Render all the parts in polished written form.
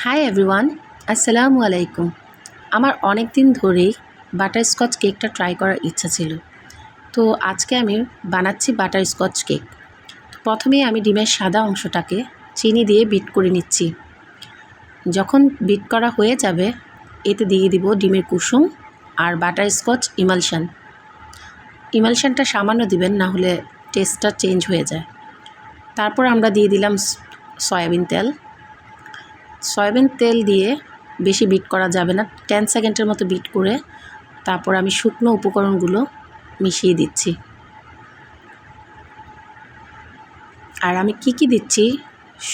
Hi everyone, আসসালামু আলাইকুম। আমার অনেক দিন ধরেই বাটারস্কচ কেকটা ট্রাই করার ইচ্ছা ছিল। তো আজকে আমি বানাচ্ছি বাটারস্কচ কেক। প্রথমেই আমি ডিমের সাদা অংশটাকে চিনি দিয়ে বিট করে নিচ্ছি। যখন বিট করা হয়ে যাবে, এতে দিয়ে দিব ডিমের কুসুম আর বাটারস্কচ ইমালশানটা সামান্য দিবেন, না হলে টেস্টটা চেঞ্জ হয়ে যায়। তারপর আমরা দিয়ে দিলাম সয়াবিন তেল দিয়ে বেশি বিট করা যাবে না, 10 সেকেন্ডের মতো বিট করে তারপর আমি শুকনো উপকরণগুলো মিশিয়ে দিচ্ছি। আর আমি কি দিচ্ছি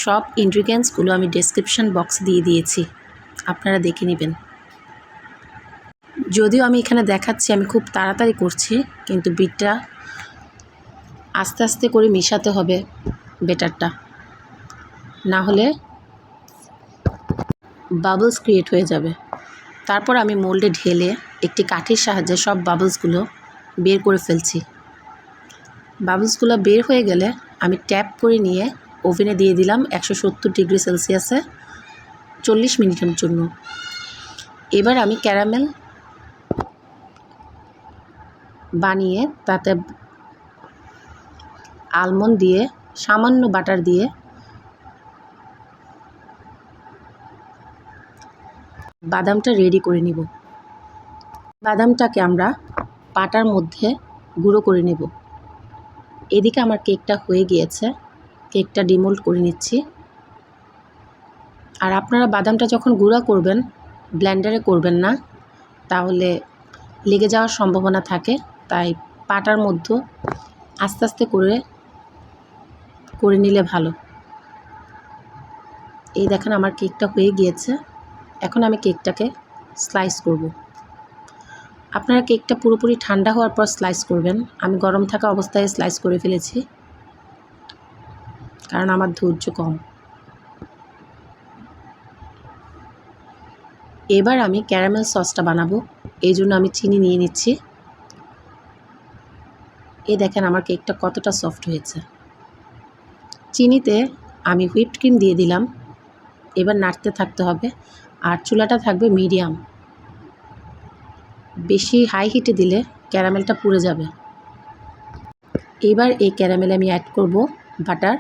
সব ইনগ্রিডিয়েন্টসগুলো আমি ডেসক্রিপশন বক্সে দিয়ে দিয়েছি, আপনারা দেখে নেবেন। যদিও আমি এখানে দেখাচ্ছি আমি খুব তাড়াতাড়ি করছি, কিন্তু বিটটা আস্তে আস্তে করে মেশাতে হবে বেটারটা, না হলে বাবলস ক্রিয়েট হয়ে যাবে। তারপর আমি মোল্ডে ঢেলে একটি কাঠির সাহায্যে সব বাবলসগুলো বের করে ফেলছি। বাবলসগুলো বের হয়ে গেলে আমি ট্যাপ করে নিয়ে ওভেনে দিয়ে দিলাম 170 ডিগ্রি সেলসিয়াসে 40 মিনিটের জন্য। এবার আমি ক্যারামেল বানিয়ে তাতে আলমন্ড দিয়ে সামান্য বাটার দিয়ে বাদামটা রেডি করে নিব। বাদামটাকে আমরা পাটার মধ্যে গুঁড়ো করে নেব। এদিকে আমার কেকটা হয়ে গিয়েছে, কেকটা ডিমোল্ড করে নিচ্ছি। আর আপনারা বাদামটা যখন গুঁড়া করবেন ব্লেন্ডারে করবেন না, তাহলে লেগে যাওয়ার সম্ভাবনা থাকে, তাই পাটার মধ্যে আস্তে আস্তে করে নিলে ভালো। এই দেখেন আমার কেকটা হয়ে গিয়েছে। এখন আমি কেকটাকে স্লাইস করব। আপনারা কেকটা পুরোপুরি ঠান্ডা হওয়ার পর স্লাইস করবেন। আমি গরম থাকা অবস্থায় স্লাইস করে ফেলেছি, কারণ আমার ধৈর্য কম। এবার আমি ক্যারামেল সসটা বানাবো, এই জন্য আমি চিনি নিয়ে নিচ্ছি। এই দেখেন আমার কেকটা কতটা সফট হয়েছে। চিনিতে আমি হুইপড ক্রিম দিয়ে দিলাম। এবার নাড়তে থাকতে হবে, আর চুলাটা থাকবে মিডিয়াম। বেশি হাই হিটে দিলে ক্যারামেলটা পুড়ে যাবে। এবার এই ক্যারামেলে আমি অ্যাড করব বাটার,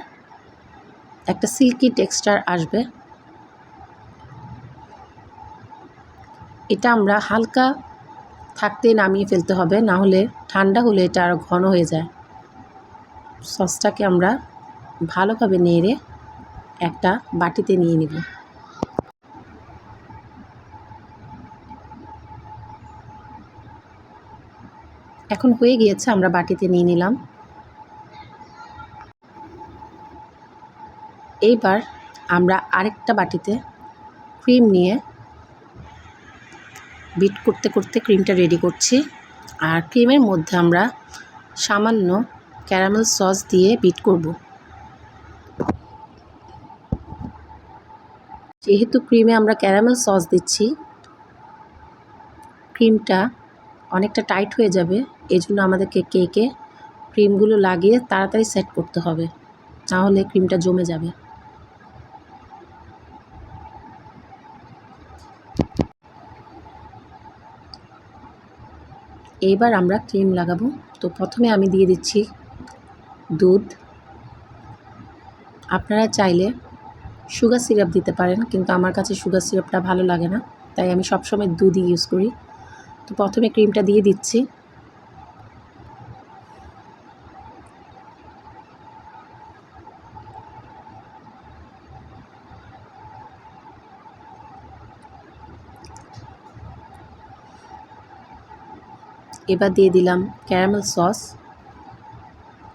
একটা সিল্কি টেক্সচার আসবে। এটা আমরা হালকা থাকতে নামিয়ে ফেলতে হবে, না হলে ঠান্ডা হলে এটা আরও ঘন হয়ে যায়। সসটাকে আমরা ভালোভাবে নেড়ে একটা বাটিতে নিয়ে নেব। এখন হয়ে গিয়েছে, আমরা বাটিতে নিয়ে নিলাম। এইবার আমরা আরেকটা বাটিতে ক্রিম নিয়ে বিট করতে করতে ক্রিমটা রেডি করছি। আর ক্রিমের মধ্যে আমরা সামান্য ক্যারামেল সস দিয়ে বিট করব। যেহেতু ক্রিমে আমরা ক্যারামেল সস দিচ্ছি, ক্রিমটা অনেকটা টাইট হয়ে যাবে, এজন্য আমাদেরকে কেকে ক্রিমগুলো লাগিয়ে তাড়াতাড়ি সেট করতে হবে, নাহলে ক্রিমটা জমে যাবে। এইবার আমরা ক্রিম লাগাবো। তো প্রথমে আমি দিয়ে দিচ্ছি দুধ। আপনারা চাইলে সুগার সিরাপ দিতে পারেন, কিন্তু আমার কাছে সুগার সিরাপটা ভালো লাগে না, তাই আমি সবসময় দুধই ইউজ করি। তো প্রথমে ক্রিমটা দিয়ে দিচ্ছি। এবার দিয়ে দিলাম ক্যারামেল সস।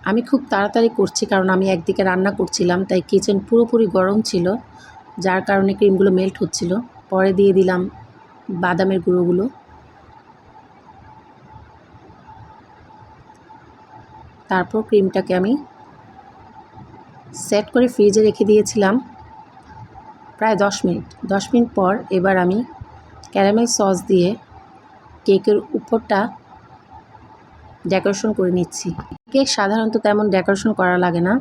আমি খুব তাড়াতাড়ি করছি, কারণ আমি একদিকে রান্না করছিলাম, তাই কিচেন পুরোপুরি গরম ছিল, যার কারণে ক্রিমগুলো মেল্ট হচ্ছিল। পরে দিয়ে দিলাম বাদামের গুঁড়োগুলো। তারপর ক্রিমটাকে আমি সেট করে ফ্রিজে রেখে দিয়েছিলাম প্রায় 10 মিনিট। 10 মিনিট পর এবার আমি ক্যারামেল সস দিয়ে কেকের উপরটা ডেকোরেশন করে নিচ্ছি। কেক সাধারণত তেমন ডেকোরেশন করা লাগে না,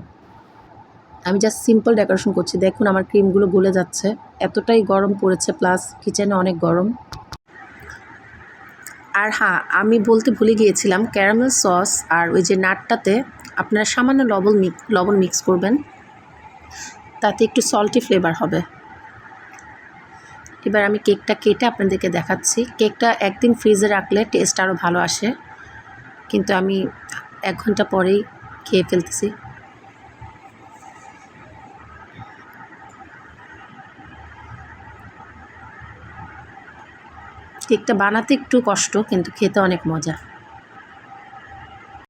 আমি জাস্ট সিম্পল ডেকোরেশন করছি। দেখুন আমার ক্রিমগুলো গলে যাচ্ছে, এতটাই গরম পড়েছে, প্লাস কিচেনে অনেক গরম। আর হ্যাঁ, আমি বলতে ভুলে গিয়েছিলাম, ক্যারামেল সস আর ওই যে নাটটাতে আপনারা সামান্য লবণ মিক্স করবেন, তাতে একটু সল্টি ফ্লেভার হবে। এবার আমি কেকটা কেটে আপনাদেরকে দেখাচ্ছি। কেকটা একদিন ফ্রিজে রাখলে টেস্ট আরও ভালো আসে, কিন্তু আমি 1 ঘন্টা পরেই খেয়ে ফেলতেছি। কেকটা বানাতে একটু কষ্ট, কিন্তু খেতে অনেক মজা।